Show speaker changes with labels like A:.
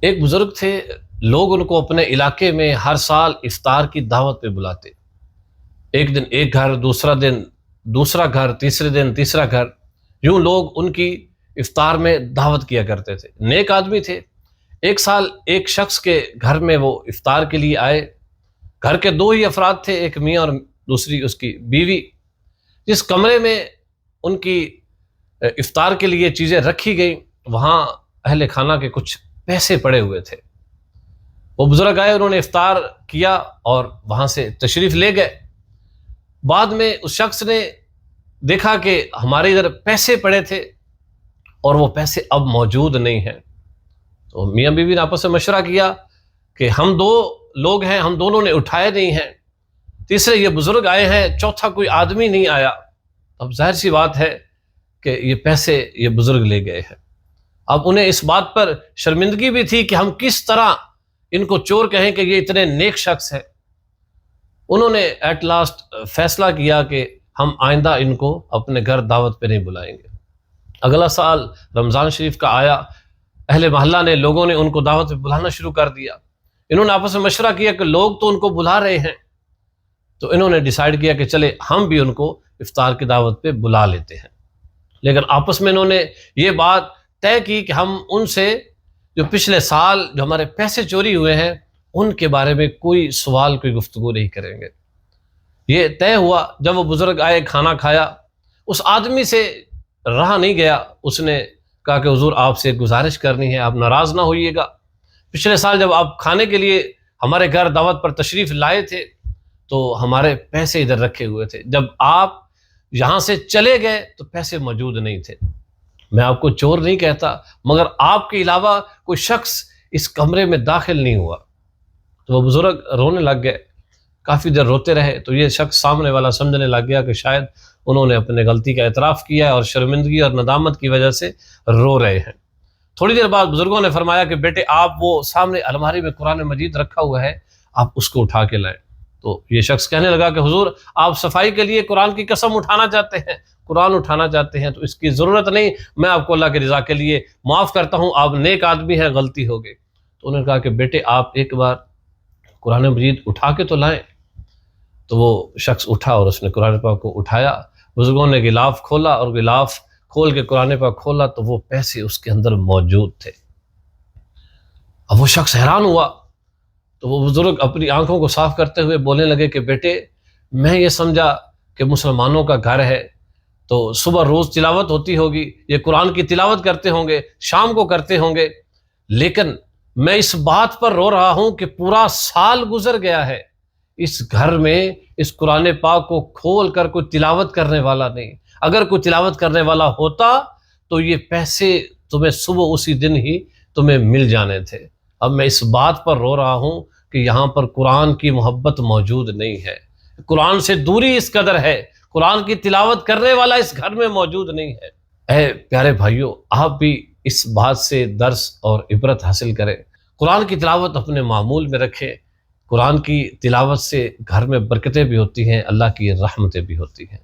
A: ایک بزرگ تھے، لوگ ان کو اپنے علاقے میں ہر سال افطار کی دعوت پہ بلاتے۔ ایک دن ایک گھر، دوسرا دن دوسرا گھر، تیسرے دن تیسرا گھر، یوں لوگ ان کی افطار میں دعوت کیا کرتے تھے۔ نیک آدمی تھے۔ ایک سال ایک شخص کے گھر میں وہ افطار کے لیے آئے۔ گھر کے دو ہی افراد تھے، ایک میاں اور دوسری اس کی بیوی۔ جس کمرے میں ان کی افطار کے لیے چیزیں رکھی گئیں، وہاں اہل خانہ کے کچھ پیسے پڑے ہوئے تھے۔ وہ بزرگ آئے، انہوں نے افطار کیا اور وہاں سے تشریف لے گئے۔ بعد میں اس شخص نے دیکھا کہ ہمارے ادھر پیسے پڑے تھے اور وہ پیسے اب موجود نہیں ہیں۔ تو میاں بیوی نے آپس میں مشورہ کیا کہ ہم دو لوگ ہیں، ہم دونوں نے اٹھائے نہیں ہیں، تیسرے یہ بزرگ آئے ہیں، چوتھا کوئی آدمی نہیں آیا۔ اب ظاہر سی بات ہے کہ یہ پیسے یہ بزرگ لے گئے ہیں۔ اب انہیں اس بات پر شرمندگی بھی تھی کہ ہم کس طرح ان کو چور کہیں کہ یہ اتنے نیک شخص ہے۔ انہوں نے ایٹ لاسٹ فیصلہ کیا کہ ہم آئندہ ان کو اپنے گھر دعوت پہ نہیں بلائیں گے۔ اگلا سال رمضان شریف کا آیا، اہل محلہ نے، لوگوں نے ان کو دعوت پہ بلانا شروع کر دیا۔ انہوں نے آپس میں مشورہ کیا کہ لوگ تو ان کو بلا رہے ہیں، تو انہوں نے ڈیسائیڈ کیا کہ چلے ہم بھی ان کو افطار کی دعوت پہ بلا لیتے ہیں۔ لیکن آپس میں انہوں نے یہ بات طے کی کہ ہم ان سے جو پچھلے سال جو ہمارے پیسے چوری ہوئے ہیں ان کے بارے میں کوئی سوال، کوئی گفتگو نہیں کریں گے۔ یہ طے ہوا۔ جب وہ بزرگ آئے، کھانا کھایا، اس آدمی سے رہا نہیں گیا، اس نے کہا کہ حضور آپ سے گزارش کرنی ہے، آپ ناراض نہ ہوئیے گا، پچھلے سال جب آپ کھانے کے لیے ہمارے گھر دعوت پر تشریف لائے تھے تو ہمارے پیسے ادھر رکھے ہوئے تھے، جب آپ یہاں سے چلے گئے تو پیسے موجود نہیں تھے۔ میں آپ کو چور نہیں کہتا، مگر آپ کے علاوہ کوئی شخص اس کمرے میں داخل نہیں ہوا۔ تو وہ بزرگ رونے لگ گئے، کافی دیر روتے رہے۔ تو یہ شخص سامنے والا سمجھنے لگ گیا کہ شاید انہوں نے اپنے غلطی کا اعتراف کیا ہے اور شرمندگی اور ندامت کی وجہ سے رو رہے ہیں۔ تھوڑی دیر بعد بزرگوں نے فرمایا کہ بیٹے آپ وہ سامنے الماری میں قرآن مجید رکھا ہوا ہے، آپ اس کو اٹھا کے لائیں۔ تو یہ شخص کہنے لگا کہ حضور آپ صفائی کے لیے قرآن کی قسم اٹھانا چاہتے ہیں، قرآن اٹھانا چاہتے ہیں تو اس کی ضرورت نہیں، میں آپ کو اللہ کی رضا کے لیے معاف کرتا ہوں، آپ نیک آدمی ہیں، غلطی ہو گئی۔ تو انہوں نے کہا کہ بیٹے آپ ایک بار قرآن مجید اٹھا کے تو لائیں۔ تو وہ شخص اٹھا اور اس نے قرآن پاک کو اٹھایا۔ بزرگوں نے غلاف کھولا اور غلاف کھول کے قرآن پاک کھولا تو وہ پیسے اس کے اندر موجود تھے۔ اب وہ شخص حیران ہوا۔ تو وہ بزرگ اپنی آنکھوں کو صاف کرتے ہوئے بولنے لگے کہ بیٹے میں یہ سمجھا کہ مسلمانوں کا گھر ہے تو صبح روز تلاوت ہوتی ہوگی، یہ قرآن کی تلاوت کرتے ہوں گے، شام کو کرتے ہوں گے، لیکن میں اس بات پر رو رہا ہوں کہ پورا سال گزر گیا ہے، اس گھر میں اس قرآن پاک کو کھول کر کوئی تلاوت کرنے والا نہیں۔ اگر کوئی تلاوت کرنے والا ہوتا تو یہ پیسے تمہیں صبح اسی دن ہی تمہیں مل جانے تھے۔ اب میں اس بات پر رو رہا ہوں کہ یہاں پر قرآن کی محبت موجود نہیں ہے، قرآن سے دوری اس قدر ہے، قرآن کی تلاوت کرنے والا اس گھر میں موجود نہیں ہے۔ اے پیارے بھائیوں، آپ بھی اس بات سے درس اور عبرت حاصل کریں، قرآن کی تلاوت اپنے معمول میں رکھیں۔ قرآن کی تلاوت سے گھر میں برکتیں بھی ہوتی ہیں، اللہ کی رحمتیں بھی ہوتی ہیں۔